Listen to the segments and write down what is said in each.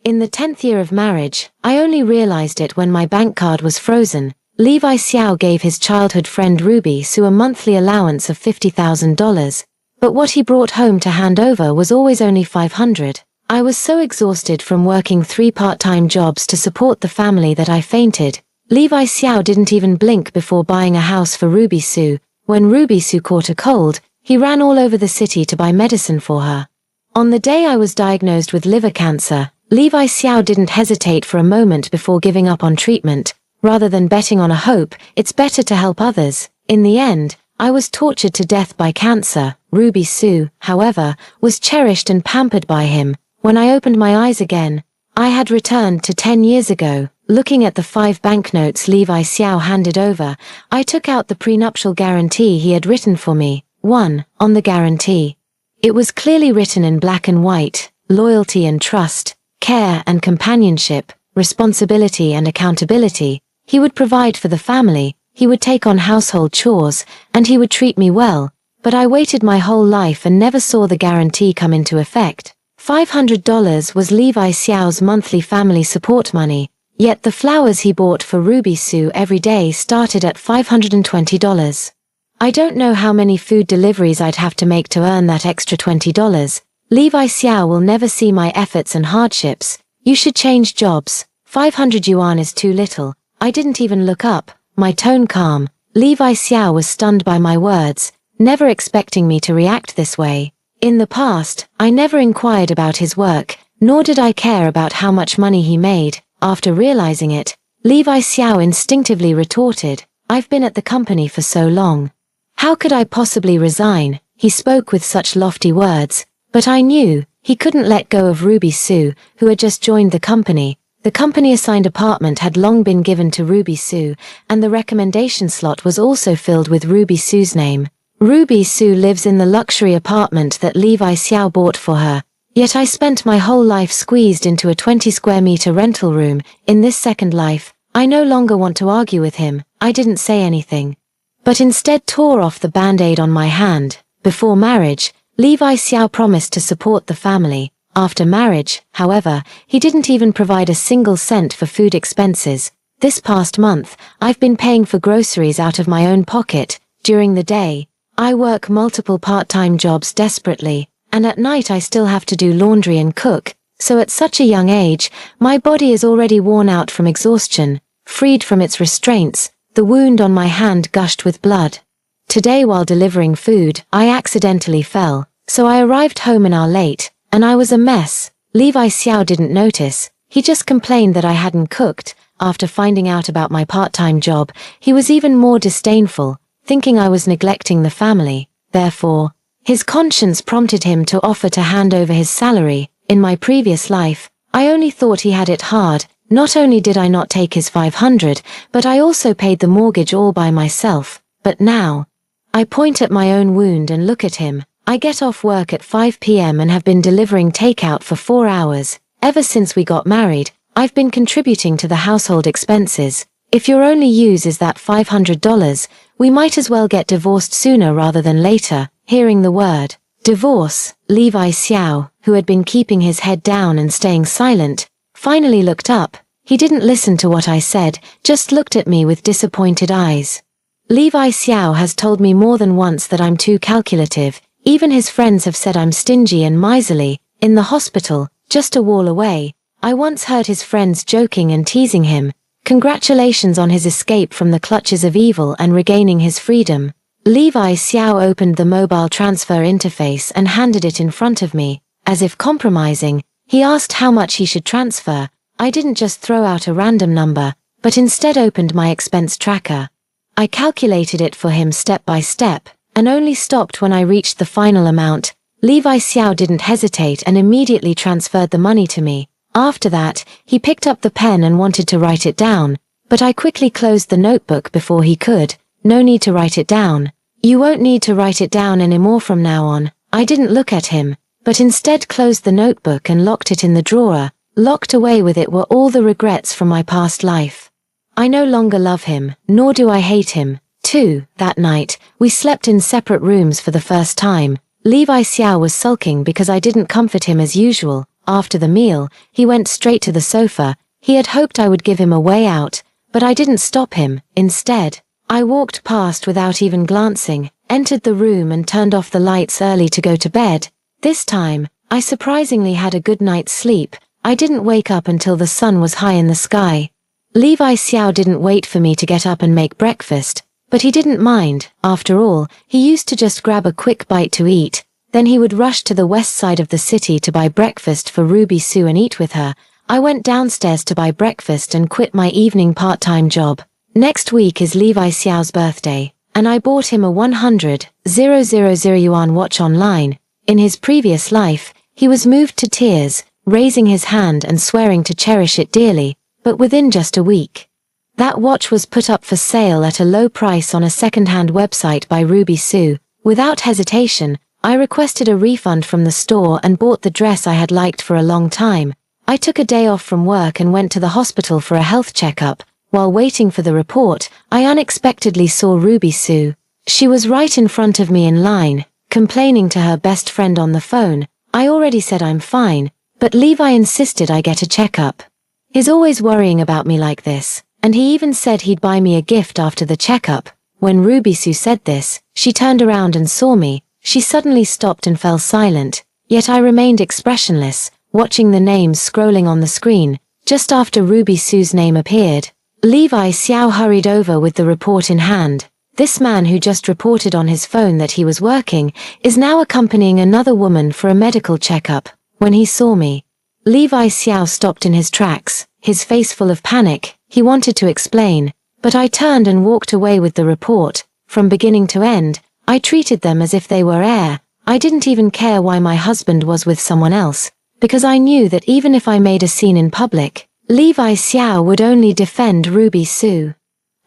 In the 10th year of marriage, I only realized it when my bank card was frozen. Levi Xiao gave his childhood friend Ruby Sue a monthly allowance of $50,000, but what he brought home to hand over was always only $500. I was so exhausted from working 3 part-time jobs to support the family that I fainted. Levi Xiao didn't even blink before buying a house for Ruby Sue. When Ruby Sue caught a cold, he ran all over the city to buy medicine for her. On the day I was diagnosed with liver cancer, Levi Xiao didn't hesitate for a moment before giving up on treatment. Rather than betting on a hope, it's better to help others. In the end, I was tortured to death by cancer. Ruby Sue, however, was cherished and pampered by him. When I opened my eyes again, I had returned to 10 years ago. Looking at the 5 banknotes Levi Xiao handed over, I took out the prenuptial guarantee he had written for me. 1. On the guarantee. It was clearly written in black and white: loyalty and trust, care and companionship, responsibility and accountability. He would provide for the family, he would take on household chores, and he would treat me well. But I waited my whole life and never saw the guarantee come into effect. $500 was Levi Xiao's monthly family support money, yet the flowers he bought for Ruby Sue every day started at $520. I don't know how many food deliveries I'd have to make to earn that extra $20. Levi Xiao will never see my efforts and hardships. You should change jobs. 500 yuan is too little. I didn't even look up, my tone calm. Levi Xiao was stunned by my words, never expecting me to react this way. In the past, I never inquired about his work, nor did I care about how much money he made. After realizing it, Levi Xiao instinctively retorted, "I've been at the company for so long. How could I possibly resign?" He spoke with such lofty words, but I knew he couldn't let go of Ruby Sue, who had just joined the company. The company-assigned apartment had long been given to Ruby Sue, and the recommendation slot was also filled with Ruby Sue's name. Ruby Sue lives in the luxury apartment that Levi Xiao bought for her, yet I spent my whole life squeezed into a 20-square-meter rental room. In this second life, I no longer want to argue with him. I didn't say anything, but instead tore off the band-aid on my hand. Before marriage, Levi Xiao promised to support the family. After marriage, however, he didn't even provide a single cent for food expenses. This past month, I've been paying for groceries out of my own pocket. During the day, I work multiple part-time jobs desperately, and at night I still have to do laundry and cook. So at such a young age, my body is already worn out from exhaustion. Freed from its restraints, the wound on my hand gushed with blood. Today, while delivering food, I accidentally fell, so I arrived home an hour late, and I was a mess. Levi Xiao didn't notice. He just complained that I hadn't cooked. After finding out about my part-time job, he was even more disdainful, thinking I was neglecting the family. Therefore, his conscience prompted him to offer to hand over his salary. In my previous life, I only thought he had it hard. Not only did I not take his 500, but I also paid the mortgage all by myself. But now, I point at my own wound and look at him. I get off work at 5 p.m. and have been delivering takeout for 4 hours. Ever since we got married, I've been contributing to the household expenses. If your only use is that $500, we might as well get divorced sooner rather than later. Hearing the word divorce, Levi Xiao, who had been keeping his head down and staying silent, finally looked up. He didn't listen to what I said, just looked at me with disappointed eyes. Levi Xiao has told me more than once that I'm too calculative. Even his friends have said I'm stingy and miserly. In the hospital, just a wall away, I once heard his friends joking and teasing him. Congratulations on his escape from the clutches of evil and regaining his freedom. Levi Xiao opened the mobile transfer interface and handed it in front of me. As if compromising, he asked how much he should transfer. I didn't just throw out a random number, but instead opened my expense tracker. I calculated it for him step by step, and only stopped when I reached the final amount. Levi Xiao didn't hesitate and immediately transferred the money to me. After that, he picked up the pen and wanted to write it down, but I quickly closed the notebook before he could. No need to write it down. You won't need to write it down anymore from now on. I didn't look at him, but instead closed the notebook and locked it in the drawer. Locked away with it were all the regrets from my past life. I no longer love him, nor do I hate him. 2. That night, we slept in separate rooms for the first time. Levi Xiao was sulking because I didn't comfort him as usual. After the meal, he went straight to the sofa. He had hoped I would give him a way out, but I didn't stop him. Instead, I walked past without even glancing, entered the room and turned off the lights early to go to bed. This time, I surprisingly had a good night's sleep. I didn't wake up until the sun was high in the sky. Levi Xiao didn't wait for me to get up and make breakfast, but he didn't mind. After all, he used to just grab a quick bite to eat. Then he would rush to the west side of the city to buy breakfast for Ruby Sue and eat with her. I went downstairs to buy breakfast and quit my evening part-time job. Next week is Levi Xiao's birthday, and I bought him a 100,000 yuan watch online. In his previous life, he was moved to tears, raising his hand and swearing to cherish it dearly, but within just a week. That watch was put up for sale at a low price on a second-hand website by Ruby Sue. Without hesitation, I requested a refund from the store and bought the dress I had liked for a long time. I took a day off from work and went to the hospital for a health checkup. While waiting for the report, I unexpectedly saw Ruby Sue. She was right in front of me in line, complaining to her best friend on the phone. I already said I'm fine, but Levi insisted I get a checkup. He's always worrying about me like this, and he even said he'd buy me a gift after the checkup. When Ruby Sue said this, she turned around and saw me. She suddenly stopped and fell silent, yet I remained expressionless, watching the names scrolling on the screen. Just after Ruby Sue's name appeared, Levi Xiao hurried over with the report in hand. This man who just reported on his phone that he was working is now accompanying another woman for a medical checkup. When he saw me, Levi Xiao stopped in his tracks, his face full of panic. He wanted to explain, but I turned and walked away with the report. From beginning to end, I treated them as if they were air. I didn't even care why my husband was with someone else, because I knew that even if I made a scene in public, Levi Xiao would only defend Ruby Sue.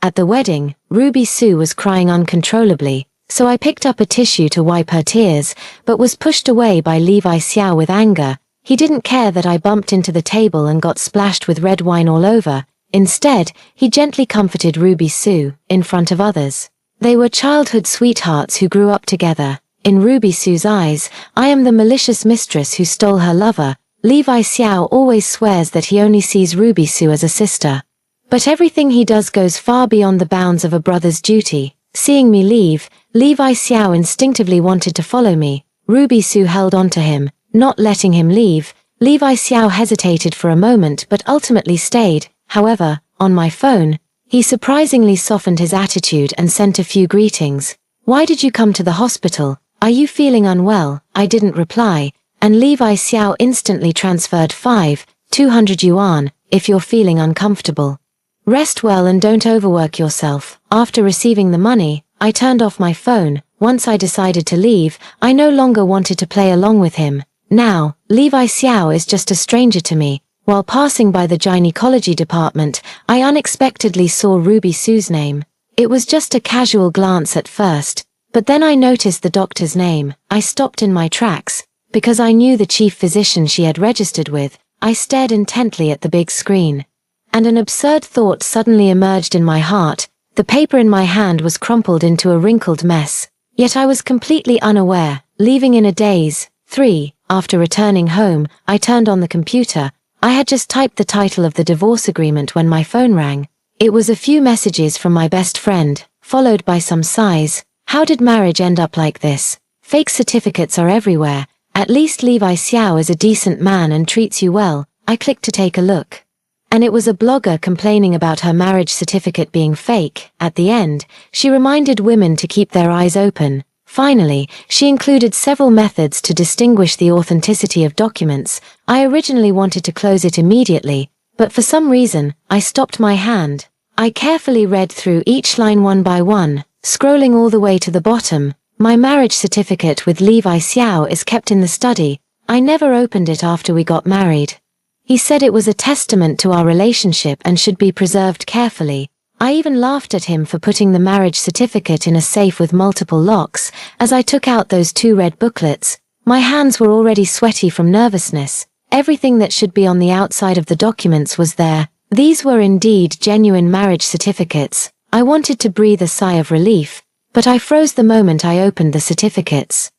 At the wedding, Ruby Sue was crying uncontrollably, so I picked up a tissue to wipe her tears, but was pushed away by Levi Xiao with anger. He didn't care that I bumped into the table and got splashed with red wine all over. Instead, he gently comforted Ruby Sue, in front of others. They were childhood sweethearts who grew up together. In Ruby Sue's eyes, I am the malicious mistress who stole her lover. Levi Xiao always swears that he only sees Ruby Sue as a sister. But everything he does goes far beyond the bounds of a brother's duty. Seeing me leave, Levi Xiao instinctively wanted to follow me. Ruby Sue held on to him, not letting him leave. Levi Xiao hesitated for a moment but ultimately stayed. However, on my phone, he surprisingly softened his attitude and sent a few greetings. "Why did you come to the hospital? Are you feeling unwell?" I didn't reply, and Levi Xiao instantly transferred 200 yuan, "If you're feeling uncomfortable. Rest well and don't overwork yourself." After receiving the money, I turned off my phone. Once I decided to leave, I no longer wanted to play along with him. Now, Levi Xiao is just a stranger to me. While passing by the gynecology department, I unexpectedly saw Ruby Sue's name. It was just a casual glance at first, but then I noticed the doctor's name. I stopped in my tracks. Because I knew the chief physician she had registered with, I stared intently at the big screen. And an absurd thought suddenly emerged in my heart. The paper in my hand was crumpled into a wrinkled mess. Yet I was completely unaware, leaving in a daze. 3. After returning home, I turned on the computer. I had just typed the title of the divorce agreement when my phone rang. It was a few messages from my best friend, followed by some sighs. How did marriage end up like this? Fake certificates are everywhere. At least Levi Xiao is a decent man and treats you well. I clicked to take a look. And it was a blogger complaining about her marriage certificate being fake. At the end, she reminded women to keep their eyes open. Finally, she included several methods to distinguish the authenticity of documents. I originally wanted to close it immediately, but for some reason, I stopped my hand. I carefully read through each line one by one, scrolling all the way to the bottom. My marriage certificate with Levi Xiao is kept in the study. I never opened it after we got married. He said it was a testament to our relationship and should be preserved carefully. I even laughed at him for putting the marriage certificate in a safe with multiple locks. As I took out those 2 red booklets, my hands were already sweaty from nervousness. Everything that should be on the outside of the documents was there. These were indeed genuine marriage certificates. I wanted to breathe a sigh of relief, but I froze the moment I opened the certificates.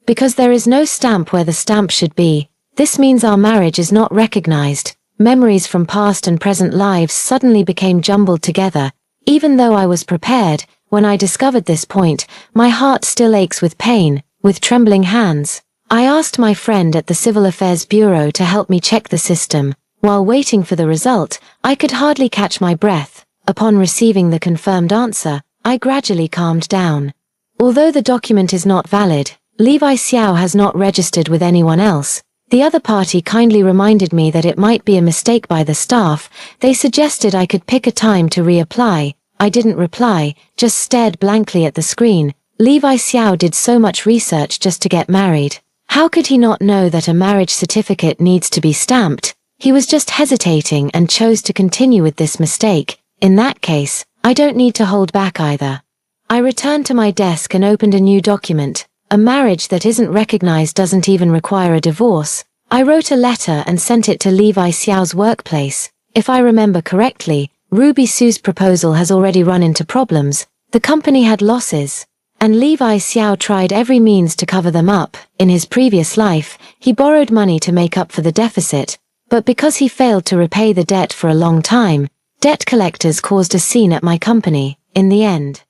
Because there is no stamp where the stamp should be. This means our marriage is not recognized. Memories from past and present lives suddenly became jumbled together. Even though I was prepared, when I discovered this point, my heart still aches with pain. With trembling hands, I asked my friend at the Civil Affairs Bureau to help me check the system. While waiting for the result, I could hardly catch my breath. Upon receiving the confirmed answer, I gradually calmed down. Although the document is not valid, Levi Xiao has not registered with anyone else. The other party kindly reminded me that it might be a mistake by the staff. They suggested I could pick a time to reapply. I didn't reply, just stared blankly at the screen. Levi Xiao did so much research just to get married. How could he not know that a marriage certificate needs to be stamped? He was just hesitating and chose to continue with this mistake. In that case, I don't need to hold back either. I returned to my desk and opened a new document. A marriage that isn't recognized doesn't even require a divorce. I wrote a letter and sent it to Levi Xiao's workplace. If I remember correctly, Ruby Su's proposal has already run into problems. The company had losses, and Levi Xiao tried every means to cover them up. In his previous life, he borrowed money to make up for the deficit, but because he failed to repay the debt for a long time, debt collectors caused a scene at my company. In the end,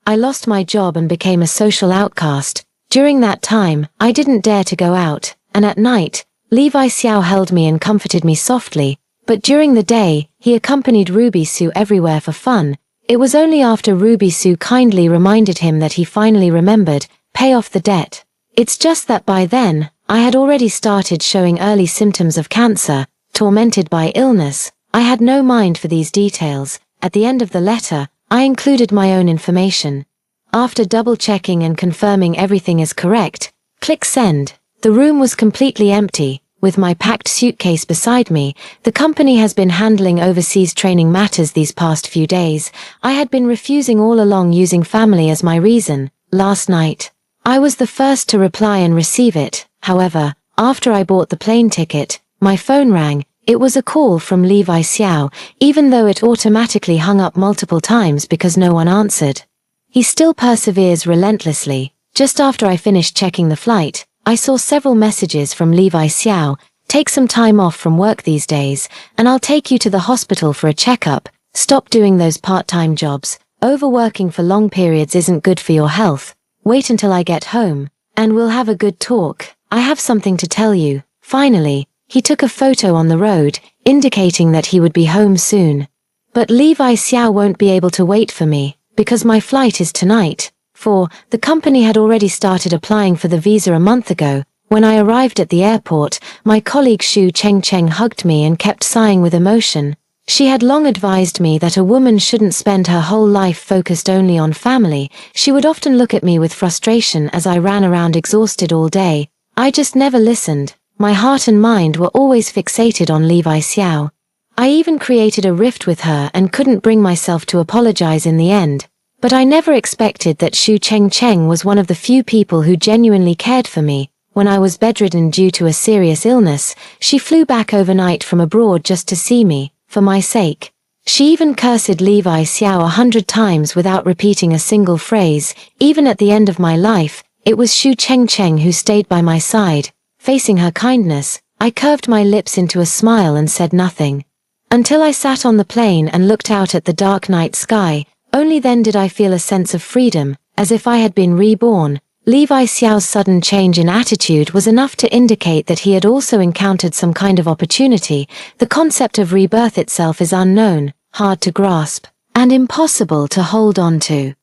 I lost my job and became a social outcast. During that time, I didn't dare to go out, and at night, Levi Xiao held me and comforted me softly, but during the day, he accompanied Ruby Su everywhere for fun. It was only after Ruby Su kindly reminded him that he finally remembered, pay off the debt. It's just that by then, I had already started showing early symptoms of cancer, tormented by illness. I had no mind for these details. At the end of the letter, I included my own information. After double-checking and confirming everything is correct, click send. The room was completely empty. With my packed suitcase beside me, the company has been handling overseas training matters these past few days. I had been refusing all along, using family as my reason. Last night, I was the first to reply and receive it. However, after I bought the plane ticket, my phone rang. It was a call from Levi Xiao, even though it automatically hung up multiple times because no one answered. He still perseveres relentlessly. Just after I finished checking the flight, I saw several messages from Levi Xiao. Take some time off from work these days, and I'll take you to the hospital for a checkup. Stop doing those part-time jobs. Overworking for long periods isn't good for your health. Wait until I get home, and we'll have a good talk. I have something to tell you. Finally, he took a photo on the road, indicating that he would be home soon. But Levi Xiao won't be able to wait for me, because my flight is tonight. The company had already started applying for the visa a month ago. When I arrived at the airport, my colleague Xu Chengcheng hugged me and kept sighing with emotion. She had long advised me that a woman shouldn't spend her whole life focused only on family. She would often look at me with frustration as I ran around exhausted all day. I just never listened. My heart and mind were always fixated on Levi Xiao. I even created a rift with her and couldn't bring myself to apologize in the end. But I never expected that Xu Chengcheng was one of the few people who genuinely cared for me. When I was bedridden due to a serious illness, she flew back overnight from abroad just to see me, for my sake. She even cursed Levi Xiao 100 times without repeating a single phrase. Even at the end of my life, it was Xu Chengcheng who stayed by my side. Facing her kindness, I curved my lips into a smile and said nothing. Until I sat on the plane and looked out at the dark night sky. Only then did I feel a sense of freedom, as if I had been reborn. Levi Xiao's sudden change in attitude was enough to indicate that he had also encountered some kind of opportunity. The concept of rebirth itself is unknown, hard to grasp, and impossible to hold on to.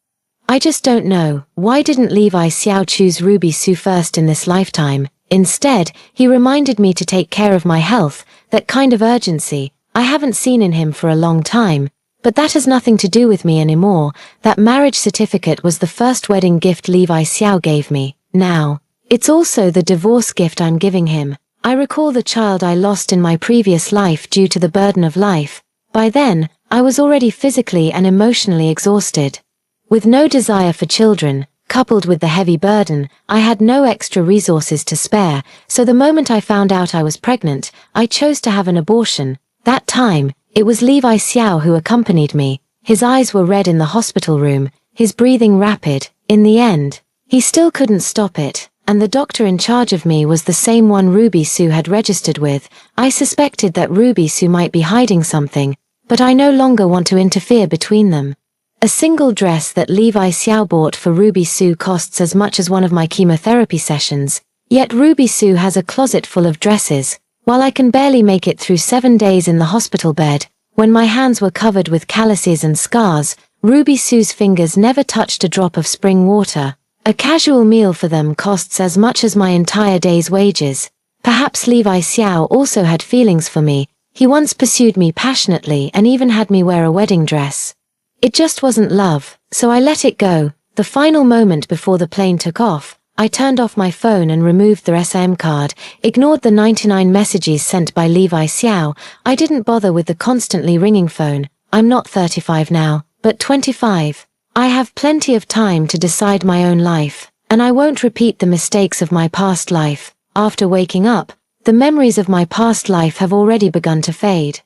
I just don't know, why didn't Levi Xiao choose Ruby Su first in this lifetime? Instead, he reminded me to take care of my health. That kind of urgency, I haven't seen in him for a long time. But that has nothing to do with me anymore. That marriage certificate was the first wedding gift Levi Xiao gave me. Now, it's also the divorce gift I'm giving him. I recall the child I lost in my previous life due to the burden of life. By then, I was already physically and emotionally exhausted. With no desire for children, coupled with the heavy burden, I had no extra resources to spare, so the moment I found out I was pregnant, I chose to have an abortion. That time, it was Levi Xiao who accompanied me. His eyes were red in the hospital room, his breathing rapid. In the end, he still couldn't stop it, and the doctor in charge of me was the same one Ruby Sue had registered with. I suspected that Ruby Sue might be hiding something, but I no longer want to interfere between them. A single dress that Levi Xiao bought for Ruby Sue costs as much as one of my chemotherapy sessions, yet Ruby Sue has a closet full of dresses. While I can barely make it through 7 days in the hospital bed, when my hands were covered with calluses and scars, Ruby Sue's fingers never touched a drop of spring water. A casual meal for them costs as much as my entire day's wages. Perhaps Levi Xiao also had feelings for me. He once pursued me passionately and even had me wear a wedding dress. It just wasn't love, so I let it go. The final moment before the plane took off, I turned off my phone and removed the SIM card, ignored the 99 messages sent by Levi Xiao. I didn't bother with the constantly ringing phone. I'm not 35 now, but 25. I have plenty of time to decide my own life, and I won't repeat the mistakes of my past life. After waking up, the memories of my past life have already begun to fade.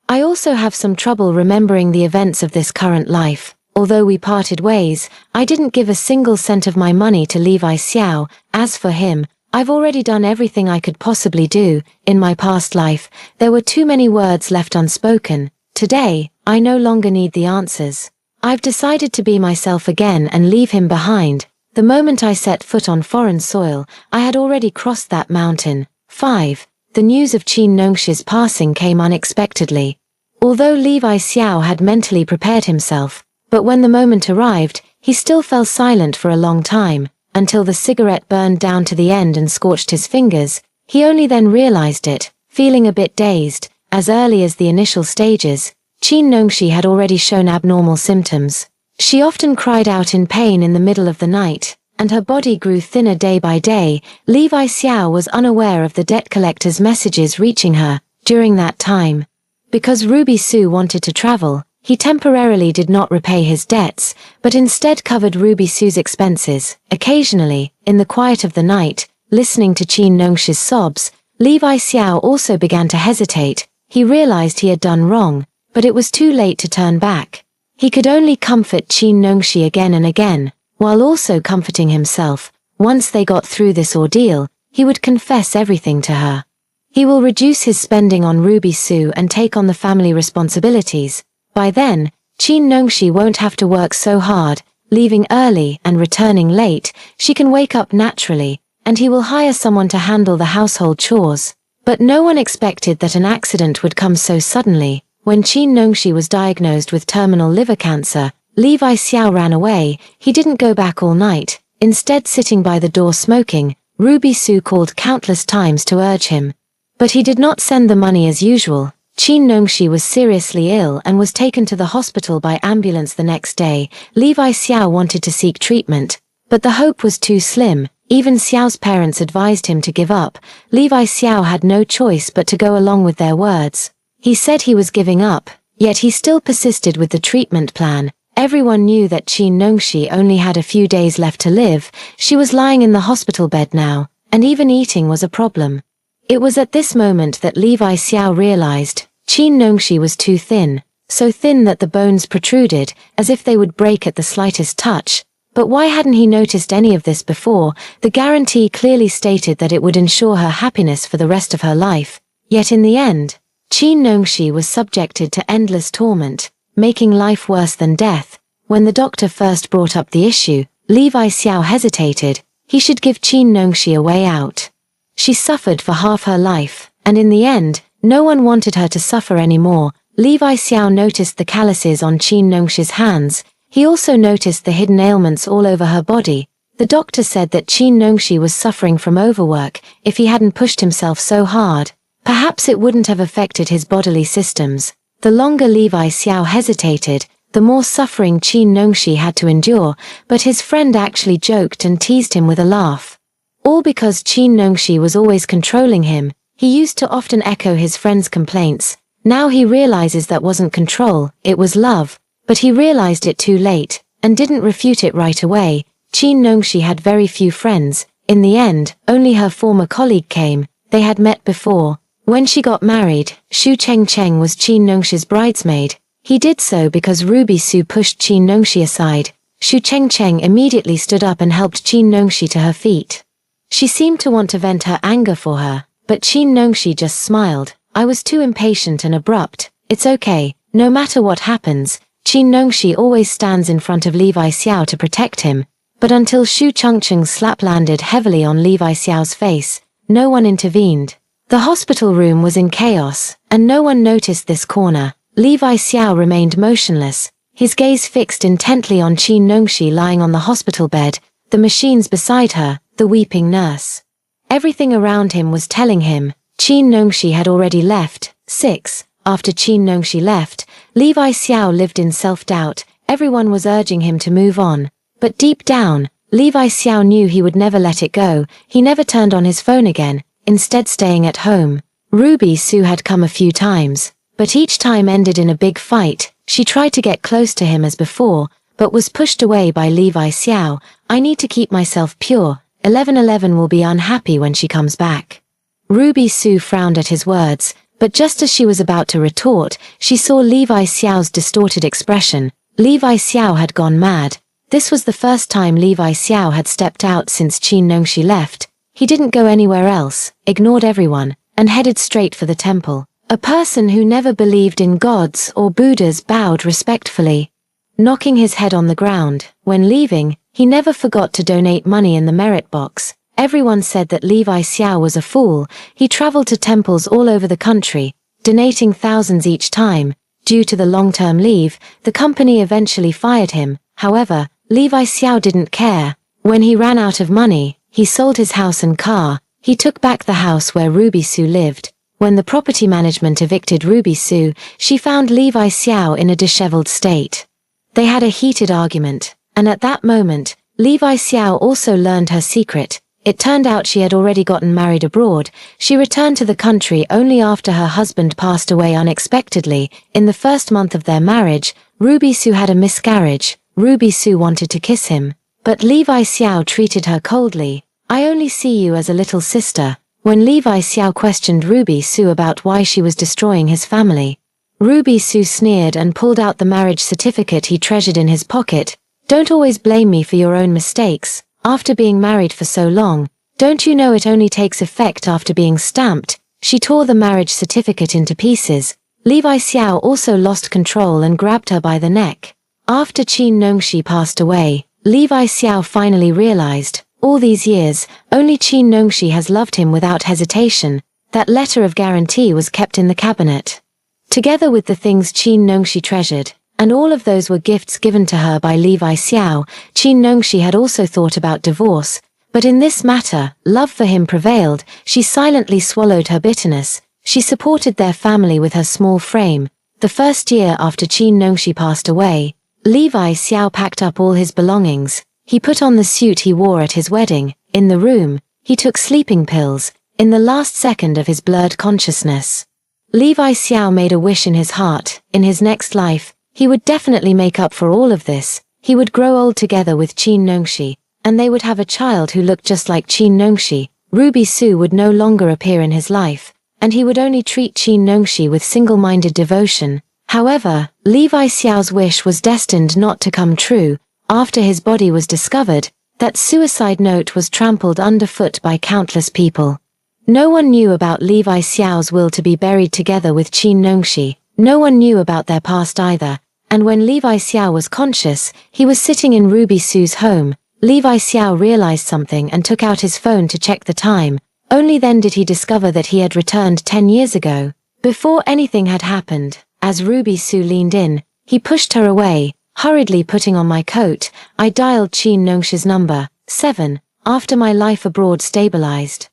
I also have some trouble remembering the events of this current life. Although we parted ways, I didn't give a single cent of my money to Levi Xiao. As for him, I've already done everything I could possibly do. In my past life, there were too many words left unspoken. Today, I no longer need the answers. I've decided to be myself again and leave him behind. The moment I set foot on foreign soil, I had already crossed that mountain. 5. The news of Qin Nongshi's passing came unexpectedly. Although Levi Xiao had mentally prepared himself, but when the moment arrived, he still fell silent for a long time, until the cigarette burned down to the end and scorched his fingers. He only then realized it, feeling a bit dazed. As early as the initial stages, Qin Nongshi had already shown abnormal symptoms. She often cried out in pain in the middle of the night, and her body grew thinner day by day. Levi Xiao was unaware of the debt collector's messages reaching her during that time. Because Ruby Sue wanted to travel, he temporarily did not repay his debts, but instead covered Ruby Sue's expenses. Occasionally, in the quiet of the night, listening to Qin Nongshi's sobs, Levi Xiao also began to hesitate. He realized he had done wrong, but it was too late to turn back. He could only comfort Qin Nongshi again and again, while also comforting himself. Once they got through this ordeal, he would confess everything to her. He will reduce his spending on Ruby Sue and take on the family responsibilities. By then, Qin Nongshi won't have to work so hard, leaving early and returning late. She can wake up naturally, and he will hire someone to handle the household chores. But no one expected that an accident would come so suddenly. When Qin Nongshi was diagnosed with terminal liver cancer, Levi Xiao ran away. He didn't go back all night, instead sitting by the door smoking. Ruby Sue called countless times to urge him. But he did not send the money as usual. Qin Nongshi was seriously ill and was taken to the hospital by ambulance the next day. Levi Xiao wanted to seek treatment, but the hope was too slim. Even Xiao's parents advised him to give up. Levi Xiao had no choice but to go along with their words. He said he was giving up, yet he still persisted with the treatment plan. Everyone knew that Qin Nongshi only had a few days left to live. She was lying in the hospital bed now, and even eating was a problem. It was at this moment that Levi Xiao realized Qin Nongshi was too thin, so thin that the bones protruded, as if they would break at the slightest touch. But why hadn't he noticed any of this before? The guarantee clearly stated that it would ensure her happiness for the rest of her life. Yet in the end, Qin Nongshi was subjected to endless torment, making life worse than death. When the doctor first brought up the issue, Levi Xiao hesitated. He should give Qin Nongshi a way out. She suffered for half her life, and in the end, no one wanted her to suffer anymore. Levi Xiao noticed the calluses on Qin Nongshi's hands. He also noticed the hidden ailments all over her body. The doctor said that Qin Nongshi was suffering from overwork. If he hadn't pushed himself so hard, perhaps it wouldn't have affected his bodily systems. The longer Levi Xiao hesitated, the more suffering Qin Nongshi had to endure, but his friend actually joked and teased him with a laugh. All because Qin Nongshi was always controlling him. He used to often echo his friend's complaints. Now he realizes that wasn't control, it was love. But he realized it too late, and didn't refute it right away. Qin Nongshi had very few friends. In the end, only her former colleague came. They had met before. When she got married, Xu Chengcheng was Qin Nongshi's bridesmaid. He did so because Ruby Sue pushed Qin Nongshi aside. Xu Chengcheng immediately stood up and helped Qin Nongshi to her feet. She seemed to want to vent her anger for her, but Qin Nongxi just smiled. I was too impatient and abrupt. It's okay, no matter what happens, Qin Nongxi always stands in front of Levi Xiao to protect him. But until Shu Chengcheng's slap landed heavily on Levi Xiao's face, no one intervened. The hospital room was in chaos, and no one noticed this corner. Levi Xiao remained motionless, his gaze fixed intently on Qin Nongxi lying on the hospital bed, the machines beside her, the weeping nurse. Everything around him was telling him, Qin Nongxi had already left. 6. After Qin Nongxi left, Levi Xiao lived in self-doubt. Everyone was urging him to move on. But deep down, Levi Xiao knew he would never let it go. He never turned on his phone again, instead staying at home. Ruby Su had come a few times, but each time ended in a big fight. She tried to get close to him as before, but was pushed away by Levi Xiao. I need to keep myself pure. 1111 will be unhappy when she comes back. Ruby Su frowned at his words, but just as she was about to retort, she saw Levi Xiao's distorted expression. Levi Xiao had gone mad. This was the first time Levi Xiao had stepped out since Qin Nongxi left. He didn't go anywhere else, ignored everyone, and headed straight for the temple. A person who never believed in gods or Buddhas bowed respectfully, knocking his head on the ground. When leaving, he never forgot to donate money in the merit box. Everyone said that Levi Xiao was a fool. He traveled to temples all over the country, donating thousands each time. Due to the long-term leave, the company eventually fired him. However, Levi Xiao didn't care. When he ran out of money, he sold his house and car. He took back the house where Ruby Su lived. When the property management evicted Ruby Su, she found Levi Xiao in a disheveled state. They had a heated argument, and at that moment, Levi Xiao also learned her secret. It turned out she had already gotten married abroad. She returned to the country only after her husband passed away unexpectedly. In the first month of their marriage, Ruby Su had a miscarriage. Ruby Su wanted to kiss him, but Levi Xiao treated her coldly. I only see you as a little sister. When Levi Xiao questioned Ruby Su about why she was destroying his family, Ruby Su sneered and pulled out the marriage certificate he treasured in his pocket. Don't always blame me for your own mistakes. After being married for so long, don't you know it only takes effect after being stamped? She tore the marriage certificate into pieces. Levi Xiao also lost control and grabbed her by the neck. After Qin Nongxi passed away, Levi Xiao finally realized, all these years, only Qin Nongxi has loved him without hesitation. That letter of guarantee was kept in the cabinet, together with the things Qin Nongxi treasured. And all of those were gifts given to her by Levi Xiao. Qin Nongxi had also thought about divorce, but in this matter, love for him prevailed. She silently swallowed her bitterness. She supported their family with her small frame. The first year after Qin Nongxi passed away, Levi Xiao packed up all his belongings. He put on the suit he wore at his wedding. In the room, he took sleeping pills, in the last second of his blurred consciousness. Levi Xiao made a wish in his heart. In his next life, he would definitely make up for all of this. He would grow old together with Qin Nongxi, and they would have a child who looked just like Qin Nongxi. Ruby Su would no longer appear in his life, and he would only treat Qin Nongxi with single-minded devotion. However, Levi Xiao's wish was destined not to come true. After his body was discovered, that suicide note was trampled underfoot by countless people. No one knew about Levi Xiao's will to be buried together with Qin Nongxi. No one knew about their past either, and when Levi Xiao was conscious, he was sitting in Ruby Su's home. Levi Xiao realized something and took out his phone to check the time. Only then did he discover that he had returned 10 years ago. Before anything had happened, as Ruby Su leaned in, he pushed her away, hurriedly putting on my coat. I dialed Qin Nongxi's number. 7. After my life abroad stabilized,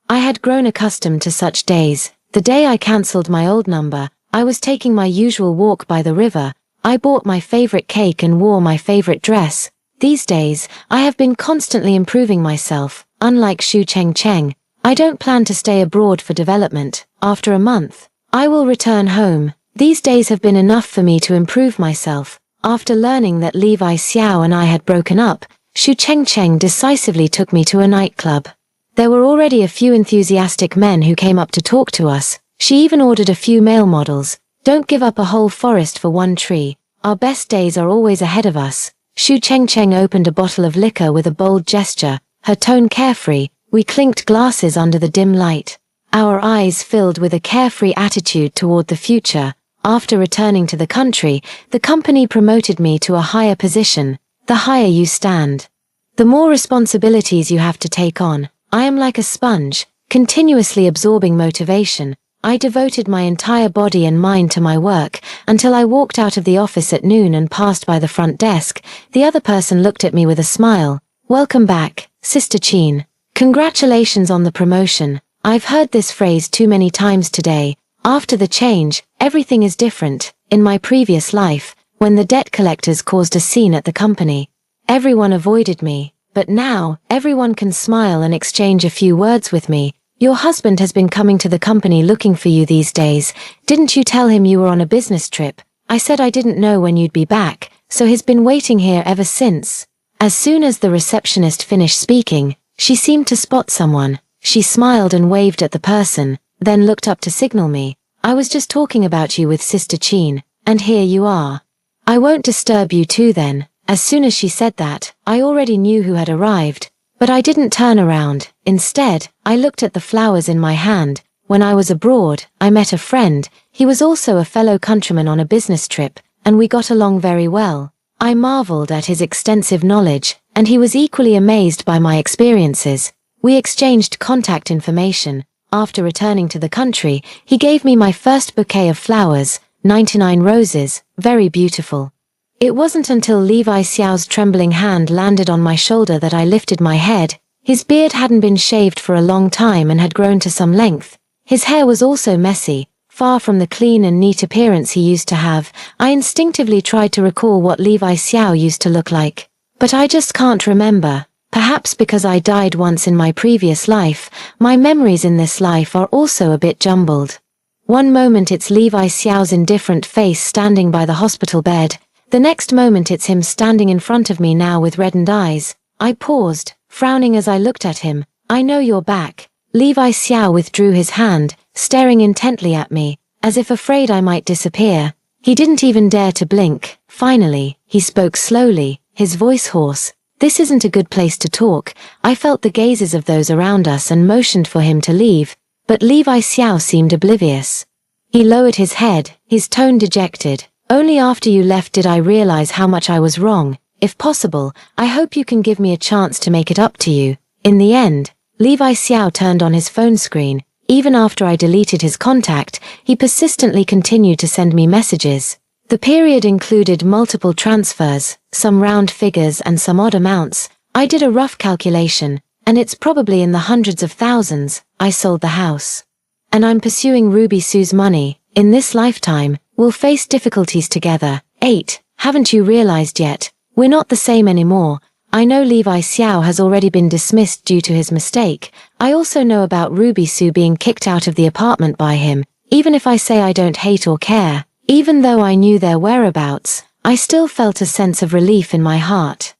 I had grown accustomed to such days. The day I cancelled my old number, I was taking my usual walk by the river. I bought my favorite cake and wore my favorite dress. These days, I have been constantly improving myself. Unlike Shu Chengcheng, I don't plan to stay abroad for development. After a month, I will return home. These days have been enough for me to improve myself. After learning that Levi Xiao and I had broken up, Shu Chengcheng decisively took me to a nightclub. There were already a few enthusiastic men who came up to talk to us. She even ordered a few male models. Don't give up a whole forest for one tree. Our best days are always ahead of us. Shu Chengcheng opened a bottle of liquor with a bold gesture, her tone carefree. We clinked glasses under the dim light, our eyes filled with a carefree attitude toward the future. After returning to the country, the company promoted me to a higher position. The higher you stand, the more responsibilities you have to take on. I am like a sponge, continuously absorbing motivation. I devoted my entire body and mind to my work, until I walked out of the office at noon and passed by the front desk. The other person looked at me with a smile. "Welcome back, Sister Chin. Congratulations on the promotion." I've heard this phrase too many times today. After the change, everything is different. In my previous life, when the debt collectors caused a scene at the company, everyone avoided me. But now, everyone can smile and exchange a few words with me. "Your husband has been coming to the company looking for you these days. Didn't you tell him you were on a business trip?" I said I didn't know when you'd be back, so he's been waiting here ever since. As soon as the receptionist finished speaking, she seemed to spot someone. She smiled and waved at the person, then looked up to signal me. "I was just talking about you with Sister Chin, and here you are. I won't disturb you too then." As soon as she said that, I already knew who had arrived, but I didn't turn around. Instead, I looked at the flowers in my hand. When I was abroad, I met a friend. He was also a fellow countryman on a business trip, and we got along very well. I marveled at his extensive knowledge, and he was equally amazed by my experiences. We exchanged contact information. After returning to the country, he gave me my first bouquet of flowers, 99 roses, very beautiful. It wasn't until Levi Xiao's trembling hand landed on my shoulder that I lifted my head. His beard hadn't been shaved for a long time and had grown to some length. His hair was also messy, far from the clean and neat appearance he used to have. I instinctively tried to recall what Levi Xiao used to look like, but I just can't remember. Perhaps because I died once in my previous life, my memories in this life are also a bit jumbled. One moment it's Levi Xiao's indifferent face standing by the hospital bed. The next moment it's him standing in front of me now with reddened eyes. I paused, frowning as I looked at him. "I know you're back." Levi Xiao withdrew his hand, staring intently at me, as if afraid I might disappear. He didn't even dare to blink. Finally, he spoke slowly, his voice hoarse. "This isn't a good place to talk." I felt the gazes of those around us and motioned for him to leave, but Levi Xiao seemed oblivious. He lowered his head, his tone dejected. "Only after you left did I realize how much I was wrong. If possible, I hope you can give me a chance to make it up to you." In the end, Levi Xiao turned on his phone screen. Even after I deleted his contact, he persistently continued to send me messages. The period included multiple transfers, some round figures and some odd amounts. I did a rough calculation, and it's probably in the hundreds of thousands. I sold the house, and I'm pursuing Ruby Sue's money. In this lifetime, we'll face difficulties together. 8. Haven't you realized yet? We're not the same anymore. I know Levi Xiao has already been dismissed due to his mistake. I also know about Ruby Sue being kicked out of the apartment by him. Even if I say I don't hate or care, even though I knew their whereabouts, I still felt a sense of relief in my heart.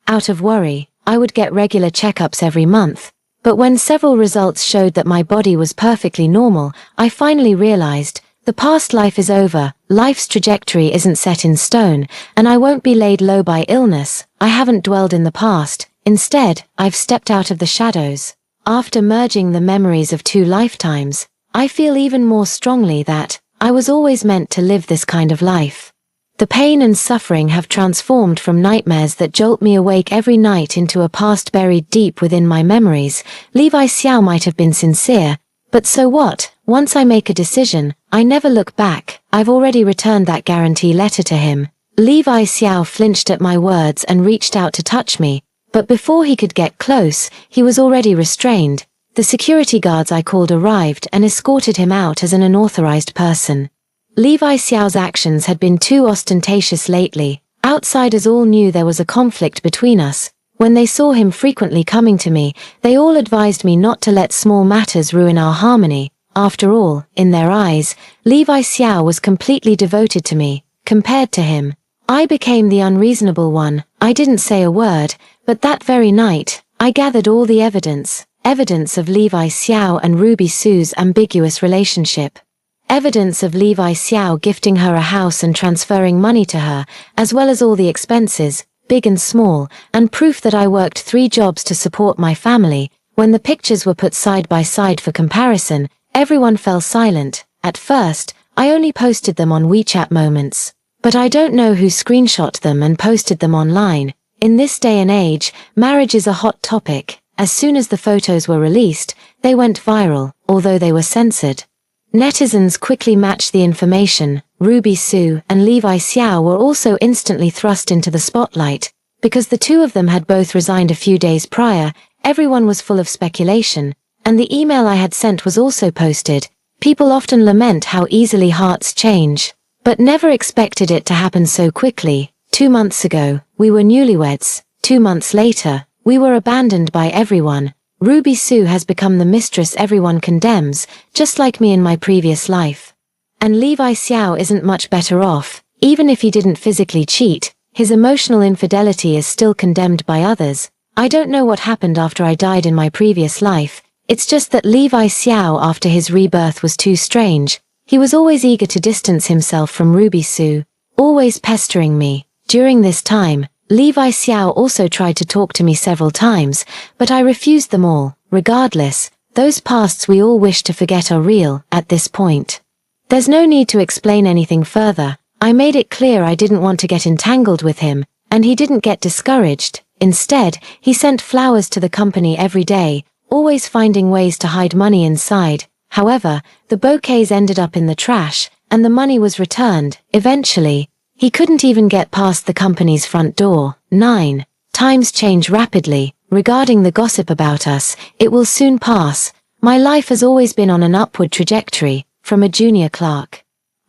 Out of worry, I would get regular checkups every month. But when several results showed that my body was perfectly normal, I finally realized, the past life is over. Life's trajectory isn't set in stone, and I won't be laid low by illness. I haven't dwelled in the past. Instead, I've stepped out of the shadows. After merging the memories of 2 lifetimes, I feel even more strongly that I was always meant to live this kind of life. The pain and suffering have transformed from nightmares that jolt me awake every night into a past buried deep within my memories. Levi Xiao might have been sincere, but so what? Once I make a decision, I never look back. I've already returned that guarantee letter to him. Levi Xiao flinched at my words and reached out to touch me, but before he could get close, he was already restrained. The security guards I called arrived and escorted him out as an unauthorized person. Levi Xiao's actions had been too ostentatious lately. Outsiders all knew there was a conflict between us. When they saw him frequently coming to me, they all advised me not to let small matters ruin our harmony. After all, in their eyes, Levi Xiao was completely devoted to me. Compared to him, I became the unreasonable one. I didn't say a word, but that very night, I gathered all the evidence of Levi Xiao and Ruby Sue's ambiguous relationship. Evidence of Levi Xiao gifting her a house and transferring money to her, as well as all the expenses, big and small, and proof that I worked 3 jobs to support my family. When the pictures were put side by side for comparison, everyone fell silent. At first, I only posted them on WeChat Moments. But I don't know who screenshot them and posted them online. In this day and age, marriage is a hot topic. As soon as the photos were released, they went viral, although they were censored. Netizens quickly matched the information. Ruby Sue and Levi Xiao were also instantly thrust into the spotlight. Because the two of them had both resigned a few days prior, everyone was full of speculation, and the email I had sent was also posted. People often lament how easily hearts change, but never expected it to happen so quickly. 2 months ago, we were newlyweds. 2 months later, we were abandoned by everyone. Ruby Sue has become the mistress everyone condemns, just like me in my previous life. And Levi Xiao isn't much better off. Even if he didn't physically cheat, his emotional infidelity is still condemned by others. I don't know what happened after I died in my previous life. It's just that Levi Xiao after his rebirth was too strange. He was always eager to distance himself from Ruby Sue, always pestering me. During this time, Levi Xiao also tried to talk to me several times, but I refused them all. Regardless, those pasts we all wish to forget are real at this point. There's no need to explain anything further. I made it clear I didn't want to get entangled with him, and he didn't get discouraged. Instead, he sent flowers to the company every day, always finding ways to hide money inside. However, the bouquets ended up in the trash, and the money was returned. Eventually, he couldn't even get past the company's front door. 9. Times change rapidly. Regarding the gossip about us, it will soon pass. My life has always been on an upward trajectory, from a junior clerk.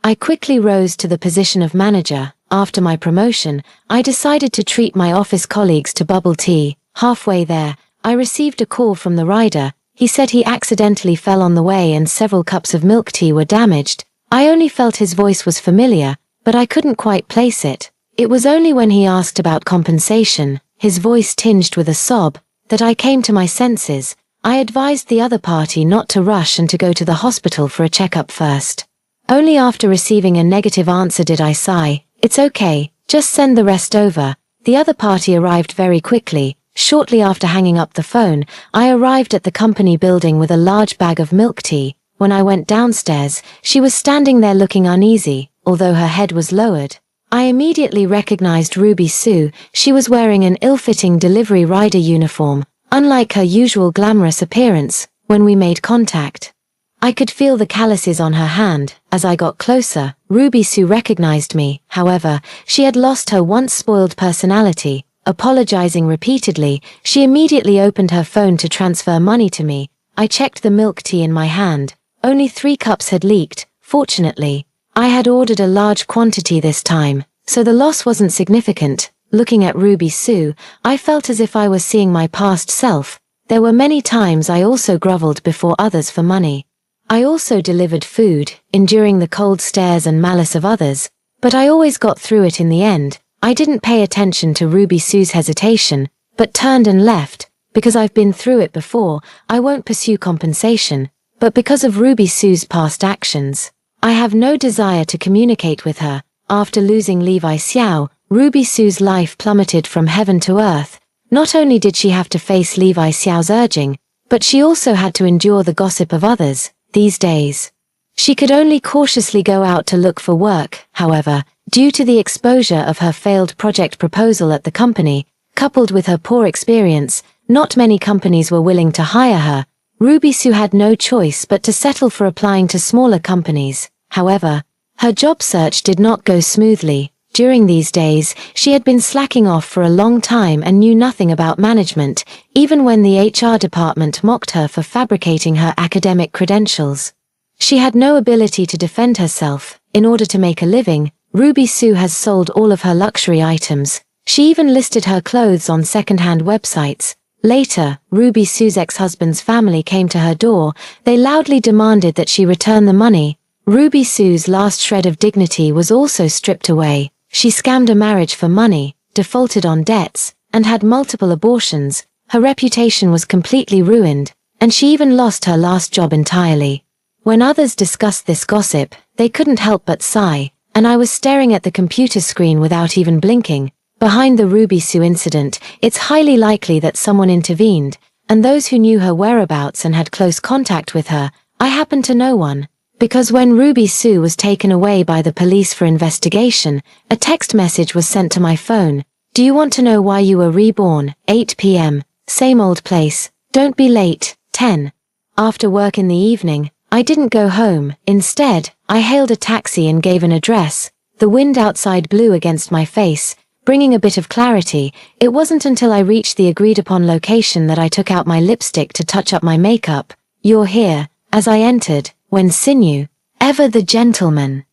I quickly rose to the position of manager. After my promotion, I decided to treat my office colleagues to bubble tea. Halfway there, I received a call from the rider. He said he accidentally fell on the way and several cups of milk tea were damaged. I only felt his voice was familiar, but I couldn't quite place it. It was only when he asked about compensation, his voice tinged with a sob, that I came to my senses. I advised the other party not to rush and to go to the hospital for a checkup first. Only after receiving a negative answer did I sigh. It's okay, just send the rest over. The other party arrived very quickly. Shortly after hanging up the phone, I arrived at the company building with a large bag of milk tea. When I went downstairs, she was standing there looking uneasy, although her head was lowered. I immediately recognized Ruby Sue. She was wearing an ill-fitting delivery rider uniform, unlike her usual glamorous appearance. When we made contact, I could feel the calluses on her hand. As I got closer, Ruby Sue recognized me. However, she had lost her once spoiled personality. Apologizing repeatedly, she immediately opened her phone to transfer money to me. I checked the milk tea in my hand. Only 3 cups had leaked. Fortunately, I had ordered a large quantity this time, so the loss wasn't significant. Looking at Ruby Sue, I felt as if I was seeing my past self. There were many times I also groveled before others for money. I also delivered food, enduring the cold stares and malice of others, but I always got through it in the end. I didn't pay attention to Ruby Sue's hesitation, but turned and left. Because I've been through it before, I won't pursue compensation, but because of Ruby Sue's past actions, I have no desire to communicate with her. After losing Levi Xiao, Ruby Sue's life plummeted from heaven to earth. Not only did she have to face Levi Xiao's urging, but she also had to endure the gossip of others. These days, she could only cautiously go out to look for work. However, due to the exposure of her failed project proposal at the company, coupled with her poor experience, not many companies were willing to hire her. Ruby Sue had no choice but to settle for applying to smaller companies. However, her job search did not go smoothly. During these days, she had been slacking off for a long time and knew nothing about management, even when the HR department mocked her for fabricating her academic credentials. She had no ability to defend herself. In order to make a living, Ruby Sue has sold all of her luxury items. She even listed her clothes on second-hand websites. Later, Ruby Sue's ex-husband's family came to her door. They loudly demanded that she return the money. Ruby Sue's last shred of dignity was also stripped away. She scammed a marriage for money, defaulted on debts, and had multiple abortions. Her reputation was completely ruined, and she even lost her last job entirely. When others discussed this gossip, they couldn't help but sigh, and I was staring at the computer screen without even blinking. Behind the Ruby Sue incident, it's highly likely that someone intervened. and those who knew her whereabouts and had close contact with her, I happened to know one. Because when Ruby Sue was taken away by the police for investigation, a text message was sent to my phone. Do you want to know why you were reborn? 8 p.m. Same old place. Don't be late. 10. After work in the evening, I didn't go home. Instead, I hailed a taxi and gave an address. The wind outside blew against my face, bringing a bit of clarity. It wasn't until I reached the agreed-upon location that I took out my lipstick to touch up my makeup. You're here. As I entered, when Sinew, ever the gentleman,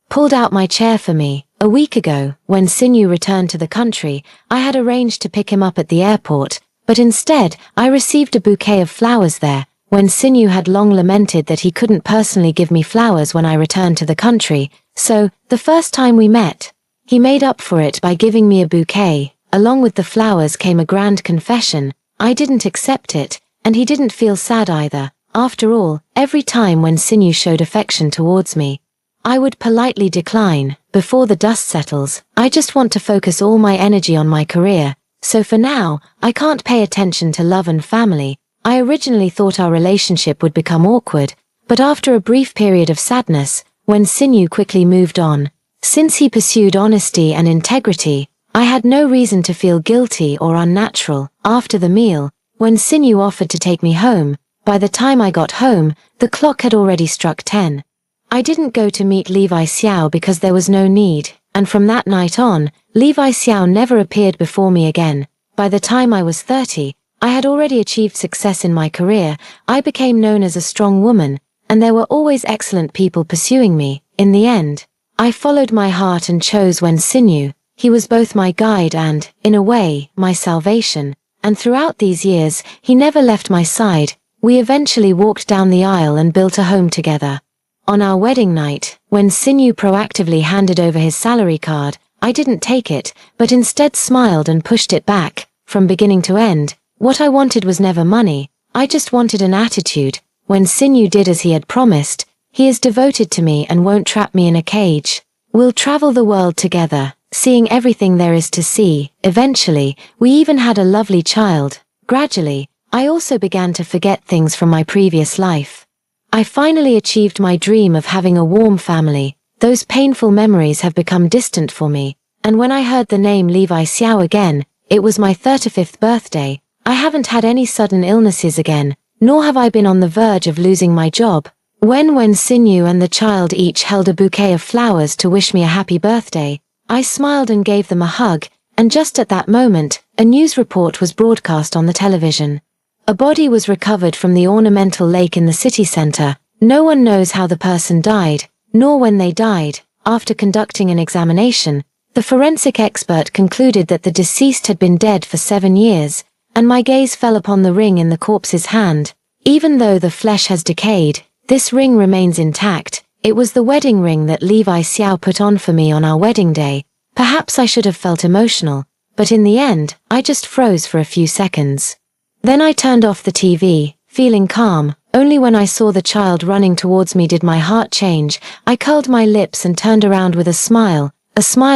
pulled out my chair for me. A week ago, when Sinew returned to the country, I had arranged to pick him up at the airport, but instead, I received a bouquet of flowers there. When Sinew had long lamented that he couldn't personally give me flowers when I returned to the country, so, the first time we met, he made up for it by giving me a bouquet. Along with the flowers came a grand confession. I didn't accept it, and he didn't feel sad either. After all, every time when Sinew showed affection towards me, I would politely decline. Before the dust settles, I just want to focus all my energy on my career, so for now, I can't pay attention to love and family. I originally thought our relationship would become awkward, but after a brief period of sadness, when Sinew quickly moved on, since he pursued honesty and integrity, I had no reason to feel guilty or unnatural. After the meal, when Sinew offered to take me home, by the time I got home, the clock had already struck 10. I didn't go to meet Levi Xiao because there was no need, and from that night on, Levi Xiao never appeared before me again. By the time I was 30, I had already achieved success in my career. I became known as a strong woman, and there were always excellent people pursuing me. In the end, I followed my heart and chose Wen Sinew. He was both my guide and, in a way, my salvation, and throughout these years, he never left my side. We eventually walked down the aisle and built a home together. On our wedding night, when Sinew proactively handed over his salary card, I didn't take it, but instead smiled and pushed it back. From beginning to end, what I wanted was never money, I just wanted an attitude. When Sinew did as he had promised, he is devoted to me and won't trap me in a cage. We'll travel the world together, seeing everything there is to see. Eventually, we even had a lovely child. Gradually, I also began to forget things from my previous life. I finally achieved my dream of having a warm family. Those painful memories have become distant for me, and when I heard the name Levi Xiao again, it was my 35th birthday. I haven't had any sudden illnesses again, nor have I been on the verge of losing my job. When Wen Sinew and the child each held a bouquet of flowers to wish me a happy birthday, I smiled and gave them a hug, and just at that moment, a news report was broadcast on the television. A body was recovered from the ornamental lake in the city center. No one knows how the person died, nor when they died. After conducting an examination, the forensic expert concluded that the deceased had been dead for 7 years, and my gaze fell upon the ring in the corpse's hand. Even though the flesh has decayed, this ring remains intact. It was the wedding ring that Levi Xiao put on for me on our wedding day. Perhaps I should have felt emotional, but in the end, I just froze for a few seconds. Then I turned off the TV, feeling calm. Only when I saw the child running towards me did my heart change. I curled my lips and turned around with a smile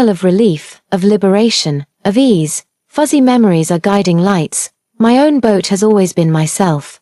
of relief, of liberation, of ease. Fuzzy memories are guiding lights. My own boat has always been myself.